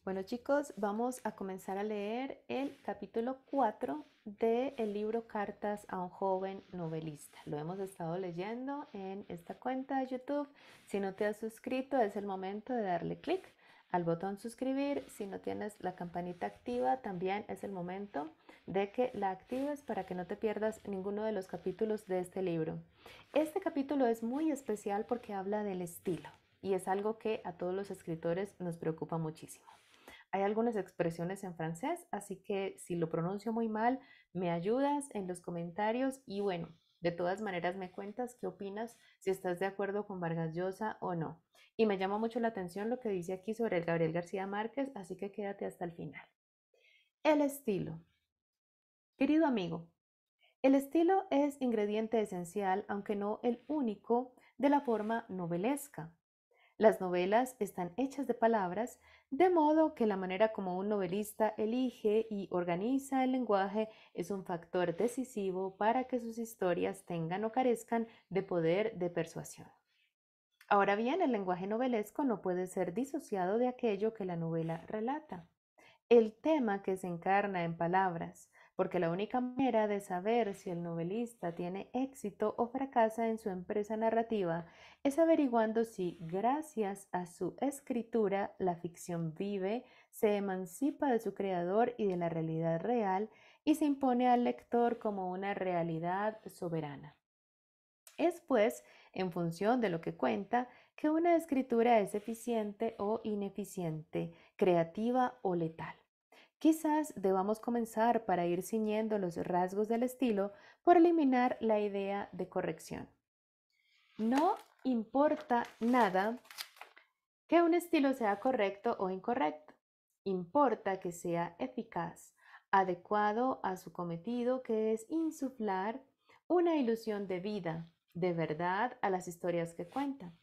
Bueno chicos, vamos a comenzar a leer el capítulo 4 del libro Cartas a un joven novelista. Lo hemos estado leyendo en esta cuenta de YouTube. Si no te has suscrito, es el momento de darle clic al botón suscribir. Si no tienes la campanita activa, también es el momento de que la actives para que no te pierdas ninguno de los capítulos de este libro. Este capítulo es muy especial porque habla del estilo y es algo que a todos los escritores nos preocupa muchísimo. Hay algunas expresiones en francés, así que si lo pronuncio muy mal, me ayudas en los comentarios y bueno, de todas maneras me cuentas qué opinas, si estás de acuerdo con Vargas Llosa o no. Y me llama mucho la atención lo que dice aquí sobre el Gabriel García Márquez, así que quédate hasta el final. El estilo. Querido amigo, el estilo es ingrediente esencial, aunque no el único, de la forma novelesca. Las novelas están hechas de palabras, de modo que la manera como un novelista elige y organiza el lenguaje es un factor decisivo para que sus historias tengan o carezcan de poder de persuasión. Ahora bien, el lenguaje novelesco no puede ser disociado de aquello que la novela relata. El tema que se encarna en palabras, porque la única manera de saber si el novelista tiene éxito o fracasa en su empresa narrativa es averiguando si, gracias a su escritura, la ficción vive, se emancipa de su creador y de la realidad real y se impone al lector como una realidad soberana. Es pues en función de lo que cuenta que una escritura es eficiente o ineficiente, creativa o letal. Quizás debamos comenzar para ir ciñendo los rasgos del estilo por eliminar la idea de corrección. No importa nada que un estilo sea correcto o incorrecto. Importa que sea eficaz, adecuado a su cometido, que es insuflar una ilusión de vida, de verdad a las historias que cuentan.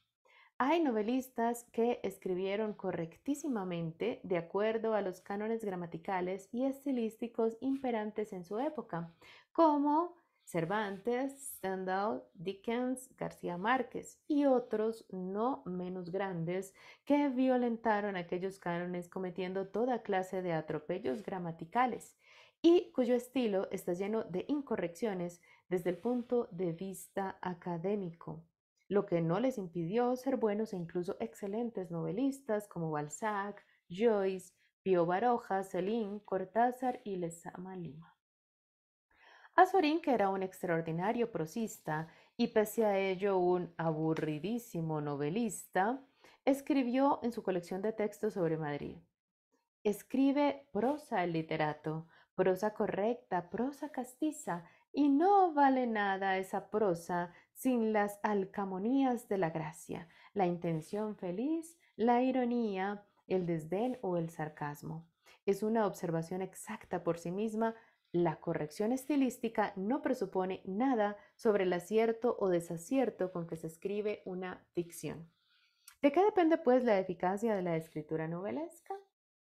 Hay novelistas que escribieron correctísimamente de acuerdo a los cánones gramaticales y estilísticos imperantes en su época, como Cervantes, Stendhal, Dickens, García Márquez y otros no menos grandes que violentaron aquellos cánones cometiendo toda clase de atropellos gramaticales y cuyo estilo está lleno de incorrecciones desde el punto de vista académico, lo que no les impidió ser buenos e incluso excelentes novelistas como Balzac, Joyce, Pío Baroja, Céline, Cortázar y Lezama Lima. Azorín, que era un extraordinario prosista y pese a ello un aburridísimo novelista, escribió en su colección de textos sobre Madrid. Escribe prosa el literato, prosa correcta, prosa castiza, y no vale nada esa prosa sin las alcamonías de la gracia, la intención feliz, la ironía, el desdén o el sarcasmo. Es una observación exacta por sí misma. La corrección estilística no presupone nada sobre el acierto o desacierto con que se escribe una ficción. ¿De qué depende, pues, la eficacia de la escritura novelesca?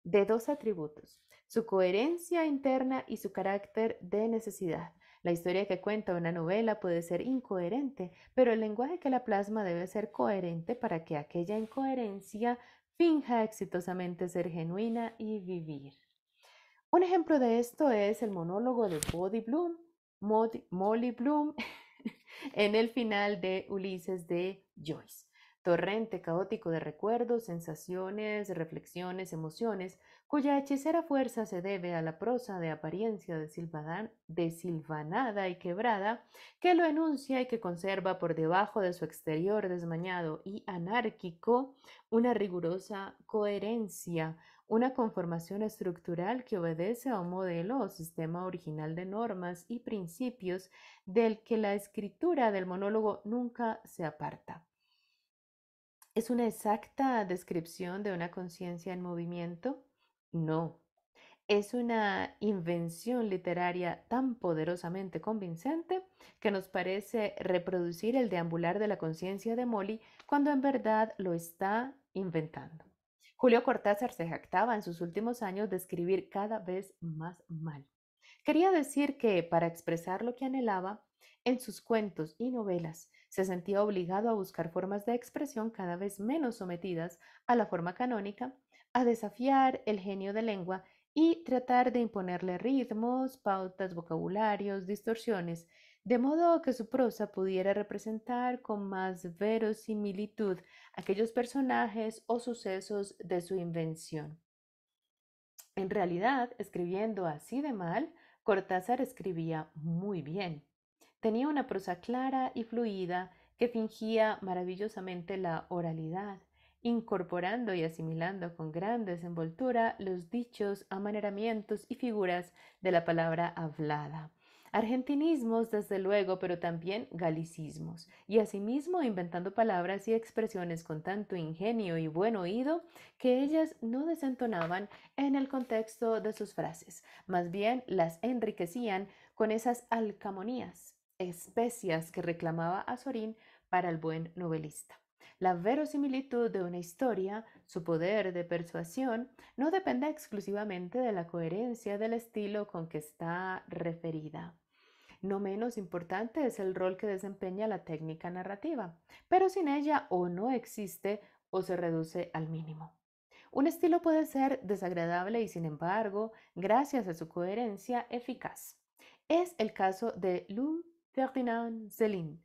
De dos atributos, su coherencia interna y su carácter de necesidad. La historia que cuenta una novela puede ser incoherente, pero el lenguaje que la plasma debe ser coherente para que aquella incoherencia finja exitosamente ser genuina y vivir. Un ejemplo de esto es el monólogo de Molly Bloom en el final de Ulises de Joyce. Torrente caótico de recuerdos, sensaciones, reflexiones, emociones, cuya hechicera fuerza se debe a la prosa de apariencia desilvanada y quebrada, que lo enuncia y que conserva por debajo de su exterior desmañado y anárquico una rigurosa coherencia, una conformación estructural que obedece a un modelo o sistema original de normas y principios del que la escritura del monólogo nunca se aparta. ¿Es una exacta descripción de una conciencia en movimiento? No. Es una invención literaria tan poderosamente convincente que nos parece reproducir el deambular de la conciencia de Molly cuando en verdad lo está inventando. Julio Cortázar se jactaba en sus últimos años de escribir cada vez más mal. Quería decir que, para expresar lo que anhelaba, en sus cuentos y novelas se sentía obligado a buscar formas de expresión cada vez menos sometidas a la forma canónica, a desafiar el genio de lengua y tratar de imponerle ritmos, pautas, vocabularios, distorsiones, de modo que su prosa pudiera representar con más verosimilitud aquellos personajes o sucesos de su invención. En realidad, escribiendo así de mal, Cortázar escribía muy bien. Tenía una prosa clara y fluida que fingía maravillosamente la oralidad, incorporando y asimilando con gran desenvoltura los dichos, amaneramientos y figuras de la palabra hablada. Argentinismos, desde luego, pero también galicismos, y asimismo inventando palabras y expresiones con tanto ingenio y buen oído que ellas no desentonaban en el contexto de sus frases, más bien las enriquecían con esas alcamonías, especias que reclamaba Azorín para el buen novelista. La verosimilitud de una historia, su poder de persuasión, no depende exclusivamente de la coherencia del estilo con que está referida. No menos importante es el rol que desempeña la técnica narrativa, pero sin ella o no existe o se reduce al mínimo. Un estilo puede ser desagradable y sin embargo, gracias a su coherencia, eficaz. Es el caso de Louis Ferdinand Céline.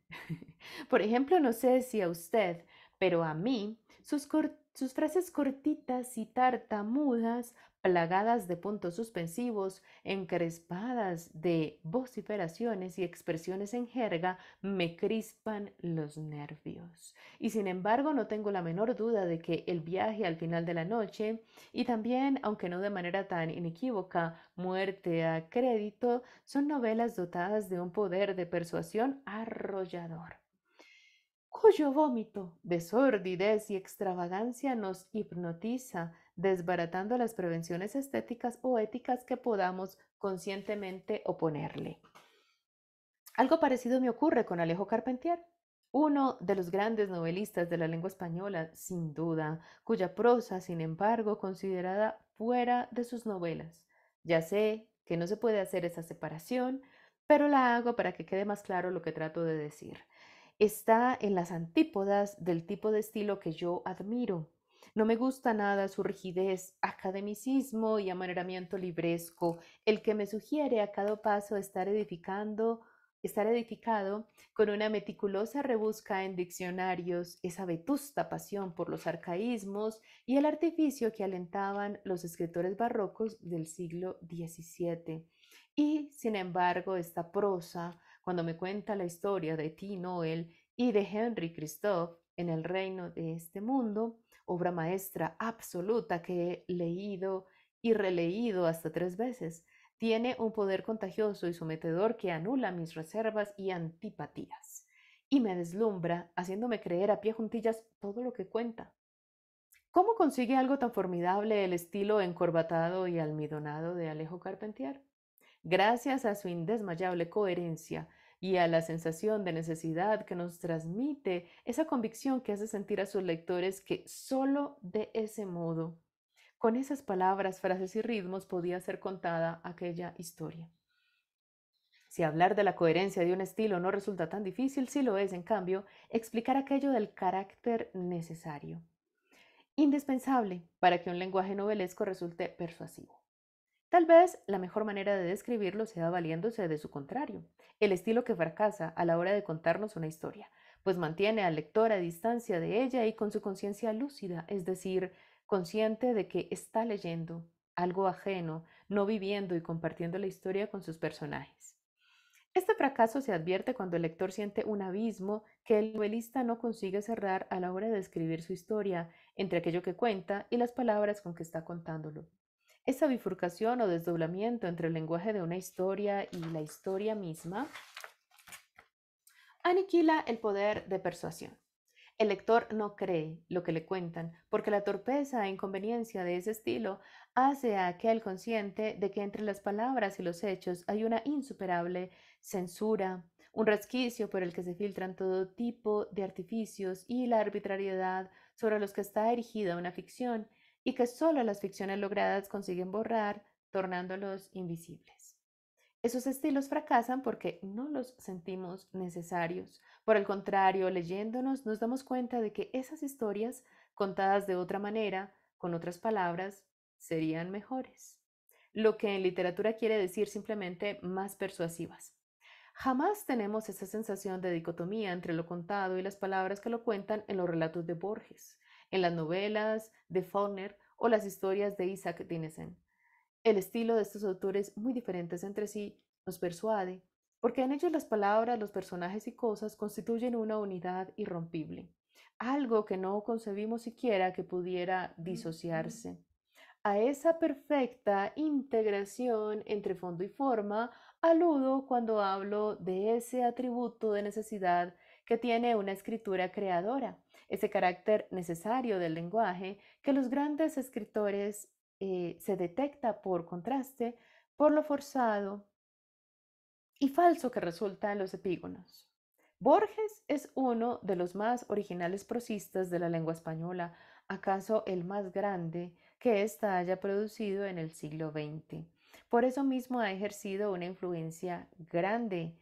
Por ejemplo, no sé si a usted, pero a mí, sus frases cortitas y tartamudas, plagadas de puntos suspensivos, encrespadas de vociferaciones y expresiones en jerga, me crispan los nervios. Y sin embargo, no tengo la menor duda de que El viaje al final de la noche y también, aunque no de manera tan inequívoca, Muerte a crédito, son novelas dotadas de un poder de persuasión arrollador, cuyo vómito de sordidez y extravagancia nos hipnotiza, desbaratando las prevenciones estéticas o éticas que podamos conscientemente oponerle. Algo parecido me ocurre con Alejo Carpentier, uno de los grandes novelistas de la lengua española, sin duda, cuya prosa, sin embargo, considerada fuera de sus novelas. Ya sé que no se puede hacer esa separación, pero la hago para que quede más claro lo que trato de decir. Está en las antípodas del tipo de estilo que yo admiro. No me gusta nada su rigidez, academicismo y amaneramiento libresco, el que me sugiere a cada paso estar edificado con una meticulosa rebusca en diccionarios, esa vetusta pasión por los arcaísmos y el artificio que alentaban los escritores barrocos del siglo XVII. Y, sin embargo, esta prosa, cuando me cuenta la historia de T. Noel y de Henry Christophe en el reino de este mundo, obra maestra absoluta que he leído y releído hasta 3 veces, tiene un poder contagioso y sometedor que anula mis reservas y antipatías, y me deslumbra, haciéndome creer a pie juntillas todo lo que cuenta. ¿Cómo consigue algo tan formidable el estilo encorbatado y almidonado de Alejo Carpentier? Gracias a su indesmayable coherencia y a la sensación de necesidad que nos transmite esa convicción que hace sentir a sus lectores que solo de ese modo, con esas palabras, frases y ritmos, podía ser contada aquella historia. Si hablar de la coherencia de un estilo no resulta tan difícil, sí lo es, en cambio, explicar aquello del carácter necesario, indispensable para que un lenguaje novelesco resulte persuasivo. Tal vez la mejor manera de describirlo sea valiéndose de su contrario, el estilo que fracasa a la hora de contarnos una historia, pues mantiene al lector a distancia de ella y con su conciencia lúcida, es decir, consciente de que está leyendo algo ajeno, no viviendo y compartiendo la historia con sus personajes. Este fracaso se advierte cuando el lector siente un abismo que el novelista no consigue cerrar a la hora de escribir su historia entre aquello que cuenta y las palabras con que está contándolo. Esa bifurcación o desdoblamiento entre el lenguaje de una historia y la historia misma aniquila el poder de persuasión. El lector no cree lo que le cuentan porque la torpeza e inconveniencia de ese estilo hace a aquel consciente de que entre las palabras y los hechos hay una insuperable censura, un resquicio por el que se filtran todo tipo de artificios y la arbitrariedad sobre los que está erigida una ficción y que solo las ficciones logradas consiguen borrar, tornándolos invisibles. Esos estilos fracasan porque no los sentimos necesarios. Por el contrario, leyéndonos nos damos cuenta de que esas historias, contadas de otra manera, con otras palabras, serían mejores. Lo que en literatura quiere decir simplemente más persuasivas. Jamás tenemos esa sensación de dicotomía entre lo contado y las palabras que lo cuentan en los relatos de Borges, en las novelas de Faulkner o las historias de Isaac Dinesen. El estilo de estos autores, muy diferentes entre sí, nos persuade, porque en ellos las palabras, los personajes y cosas constituyen una unidad irrompible, algo que no concebimos siquiera que pudiera disociarse. A esa perfecta integración entre fondo y forma aludo cuando hablo de ese atributo de necesidad que tiene una escritura creadora, ese carácter necesario del lenguaje que los grandes escritores se detecta por contraste por lo forzado y falso que resulta en los epígonos. Borges es uno de los más originales prosistas de la lengua española, acaso el más grande que ésta haya producido en el siglo XX. Por eso mismo ha ejercido una influencia grande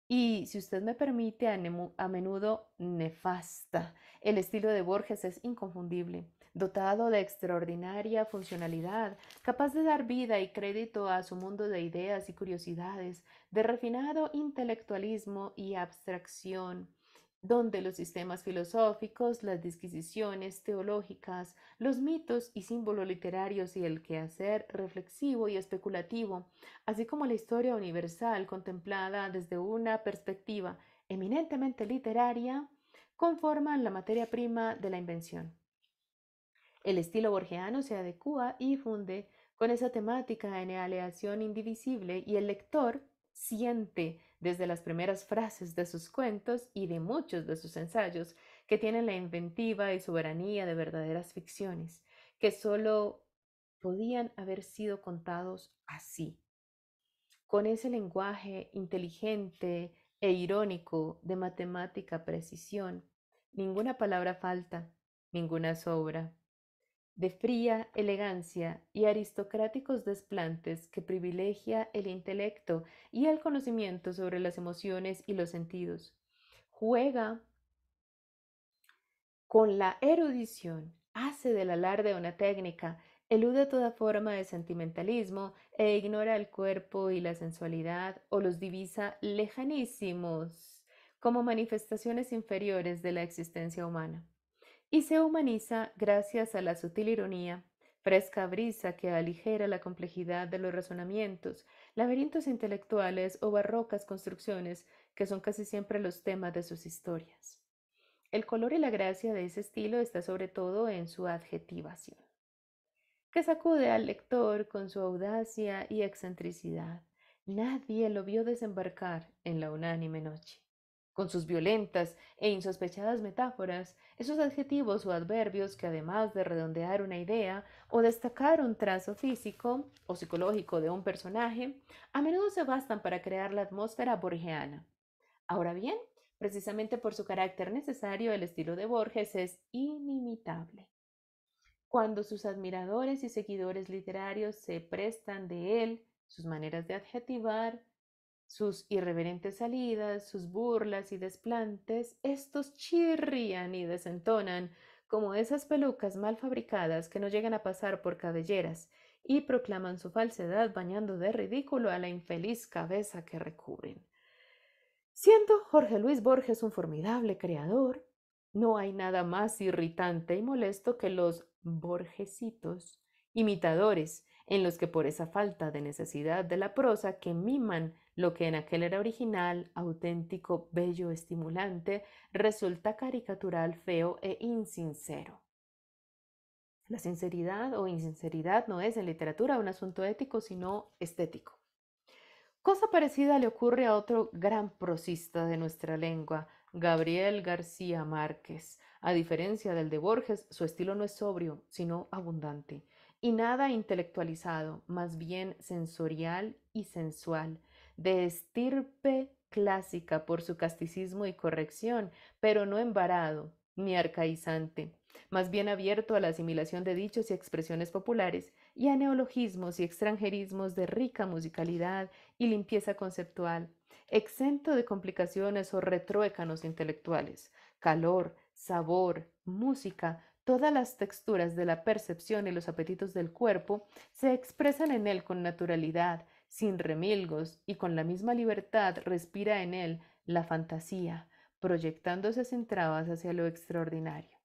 y, si usted me permite, a menudo nefasta. El estilo de Borges es inconfundible, dotado de extraordinaria funcionalidad, capaz de dar vida y crédito a su mundo de ideas y curiosidades, de refinado intelectualismo y abstracción, donde los sistemas filosóficos, las disquisiciones teológicas, los mitos y símbolos literarios y el quehacer reflexivo y especulativo, así como la historia universal contemplada desde una perspectiva eminentemente literaria, conforman la materia prima de la invención. El estilo borgiano se adecua y funde con esa temática en aleación indivisible y el lector siente desde las primeras frases de sus cuentos y de muchos de sus ensayos que tienen la inventiva y soberanía de verdaderas ficciones, que sólo podían haber sido contados así, con ese lenguaje inteligente e irónico de matemática precisión. Ninguna palabra falta, ninguna sobra, de fría elegancia y aristocráticos desplantes que privilegia el intelecto y el conocimiento sobre las emociones y los sentidos. Juega con la erudición, hace del alarde una técnica, elude toda forma de sentimentalismo e ignora el cuerpo y la sensualidad o los divisa lejanísimos como manifestaciones inferiores de la existencia humana y se humaniza gracias a la sutil ironía, fresca brisa que aligera la complejidad de los razonamientos, laberintos intelectuales o barrocas construcciones que son casi siempre los temas de sus historias. El color y la gracia de ese estilo está sobre todo en su adjetivación, que sacude al lector con su audacia y excentricidad. Nadie lo vio desembarcar en la unánime noche. Con sus violentas e insospechadas metáforas, esos adjetivos o adverbios que además de redondear una idea o destacar un trazo físico o psicológico de un personaje, a menudo se bastan para crear la atmósfera borgiana. Ahora bien, precisamente por su carácter necesario, el estilo de Borges es inimitable. Cuando sus admiradores y seguidores literarios se prestan de él, sus maneras de adjetivar, sus irreverentes salidas, sus burlas y desplantes, estos chirrían y desentonan como esas pelucas mal fabricadas que no llegan a pasar por cabelleras y proclaman su falsedad bañando de ridículo a la infeliz cabeza que recubren. Siendo Jorge Luis Borges un formidable creador, no hay nada más irritante y molesto que los borgesitos, imitadores, en los que por esa falta de necesidad de la prosa que miman lo que en aquel era original, auténtico, bello, estimulante, resulta caricatural, feo e insincero. La sinceridad o insinceridad no es en literatura un asunto ético, sino estético. Cosa parecida le ocurre a otro gran prosista de nuestra lengua, Gabriel García Márquez. A diferencia del de Borges, su estilo no es sobrio, sino abundante, y nada intelectualizado, más bien sensorial y sensual, de estirpe clásica por su casticismo y corrección, pero no embarado ni arcaizante, más bien abierto a la asimilación de dichos y expresiones populares y a neologismos y extranjerismos de rica musicalidad y limpieza conceptual, exento de complicaciones o retruécanos intelectuales. Calor, sabor, música, Todas las texturas de la percepción y los apetitos del cuerpo se expresan en él con naturalidad, sin remilgos, y con la misma libertad respira en él la fantasía, proyectándose sin trabas hacia lo extraordinario.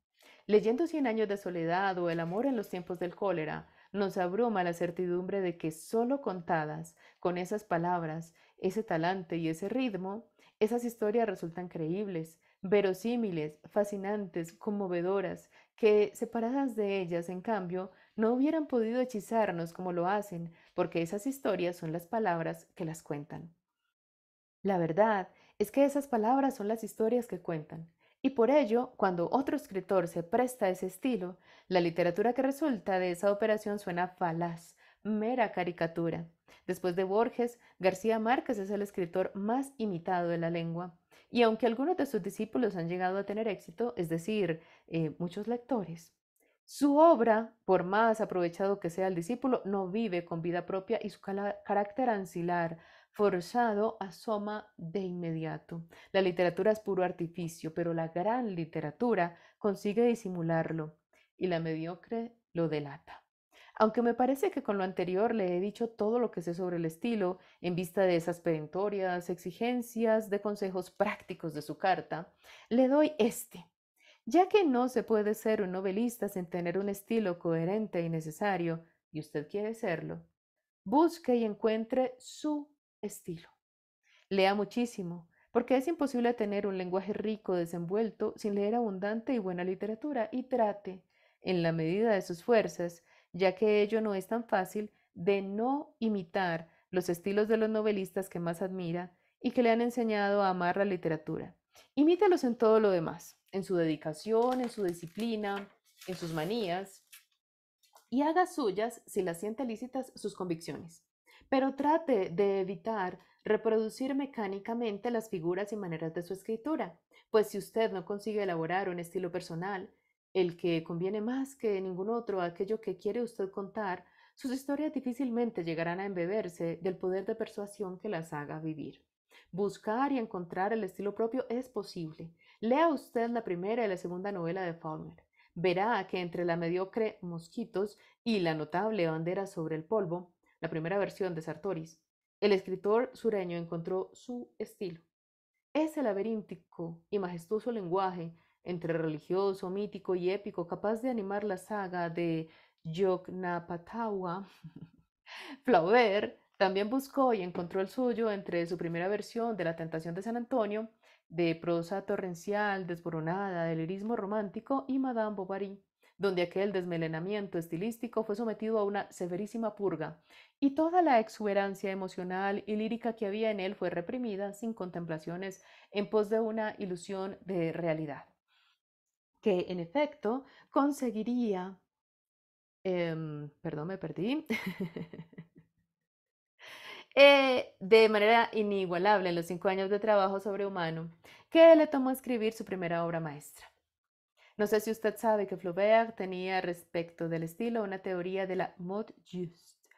Leyendo Cien años de soledad o El amor en los tiempos del cólera, nos abruma la certidumbre de que solo contadas, con esas palabras, ese talante y ese ritmo, esas historias resultan creíbles, verosímiles, fascinantes, conmovedoras, que separadas de ellas, en cambio, no hubieran podido hechizarnos como lo hacen, porque esas historias son las palabras que las cuentan. La verdad es que esas palabras son las historias que cuentan. Y por ello, cuando otro escritor se presta a ese estilo, la literatura que resulta de esa operación suena falaz, mera caricatura. Después de Borges, García Márquez es el escritor más imitado de la lengua. Y aunque algunos de sus discípulos han llegado a tener éxito, es decir, muchos lectores, su obra, por más aprovechado que sea el discípulo, no vive con vida propia y su carácter ancilar forzado asoma de inmediato. La literatura es puro artificio, pero la gran literatura consigue disimularlo y la mediocre lo delata. Aunque me parece que con lo anterior le he dicho todo lo que sé sobre el estilo, en vista de esas perentorias exigencias de consejos prácticos de su carta, le doy este. Ya que no se puede ser un novelista sin tener un estilo coherente y necesario, y usted quiere serlo, busque y encuentre su estilo. Lea muchísimo, porque es imposible tener un lenguaje rico, desenvuelto, sin leer abundante y buena literatura, y trate, en la medida de sus fuerzas, ya que ello no es tan fácil, de no imitar los estilos de los novelistas que más admira y que le han enseñado a amar la literatura. Imítelos en todo lo demás, en su dedicación, en su disciplina, en sus manías, y haga suyas, si las siente lícitas, sus convicciones. Pero trate de evitar reproducir mecánicamente las figuras y maneras de su escritura, pues si usted no consigue elaborar un estilo personal, el que conviene más que ningún otro a aquello que quiere usted contar, sus historias difícilmente llegarán a embeberse del poder de persuasión que las haga vivir. Buscar y encontrar el estilo propio es posible. Lea usted la primera y la segunda novela de Faulkner. Verá que entre la mediocre Mosquitos y la notable Bandera sobre el polvo, la primera versión de Sartoris, el escritor sureño encontró su estilo. Ese laberíntico y majestuoso lenguaje entre religioso, mítico y épico, capaz de animar la saga de Yognapathawah. Flaubert también buscó y encontró el suyo entre su primera versión de La Tentación de San Antonio, de prosa torrencial, desboronada, del lirismo romántico, y Madame Bovary, donde aquel desmelenamiento estilístico fue sometido a una severísima purga, y toda la exuberancia emocional y lírica que había en él fue reprimida sin contemplaciones en pos de una ilusión de realidad, que en efecto conseguiría, perdón, me perdí. De manera inigualable en los 5 años de trabajo sobrehumano que le tomó escribir su primera obra maestra. No sé si usted sabe que Flaubert tenía respecto del estilo una teoría de la mode juste.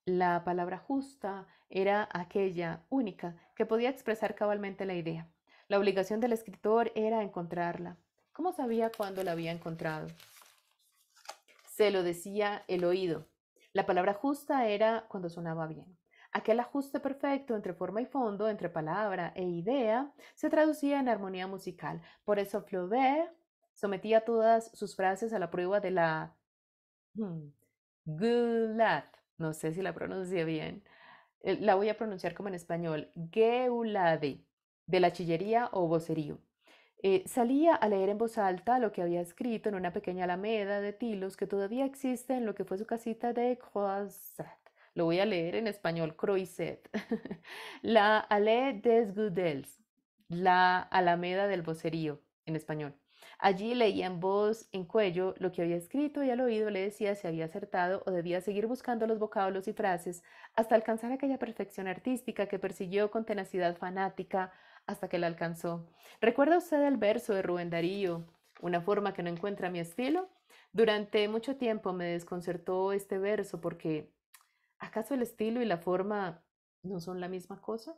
La palabra justa era aquella única que podía expresar cabalmente la idea. La obligación del escritor era encontrarla. ¿Cómo sabía cuándo la había encontrado? Se lo decía el oído. La palabra justa era cuando sonaba bien. Aquel ajuste perfecto entre forma y fondo, entre palabra e idea, se traducía en armonía musical. Por eso Flaubert sometía todas sus frases a la prueba de la hmm, Gulat. No sé si la pronuncié bien. La voy a pronunciar como en español. Geulade, de la chillería o vocerío. Salía a leer en voz alta lo que había escrito en una pequeña alameda de tilos que todavía existe en lo que fue su casita de Croisset. Lo voy a leer en español, Croisset. La Allée des Goudels, la Alameda del Vocerío, en español. Allí leía en voz en cuello lo que había escrito y al oído le decía si había acertado o debía seguir buscando los vocablos y frases hasta alcanzar aquella perfección artística que persiguió con tenacidad fanática hasta que la alcanzó. ¿Recuerda usted el verso de Rubén Darío, una forma que no encuentra mi estilo? Durante mucho tiempo me desconcertó este verso porque ¿acaso el estilo y la forma no son la misma cosa?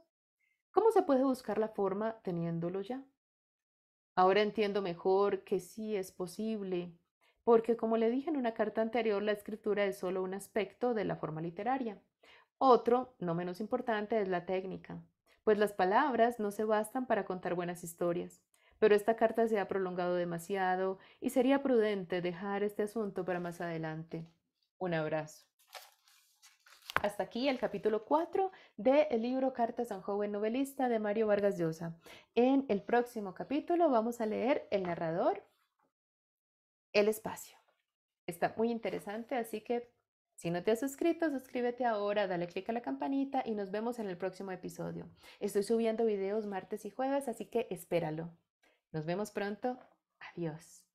¿Cómo se puede buscar la forma teniéndolo ya? Ahora entiendo mejor que sí es posible, porque como le dije en una carta anterior, la escritura es solo un aspecto de la forma literaria. Otro, no menos importante, es la técnica, pues las palabras no se bastan para contar buenas historias. Pero esta carta se ha prolongado demasiado y sería prudente dejar este asunto para más adelante. Un abrazo. Hasta aquí el capítulo 4 del libro Cartas a un joven novelista de Mario Vargas Llosa. En el próximo capítulo vamos a leer El narrador, El espacio. Está muy interesante, así que si no te has suscrito, suscríbete ahora, dale click a la campanita y nos vemos en el próximo episodio. Estoy subiendo videos martes y jueves, así que espéralo. Nos vemos pronto. Adiós.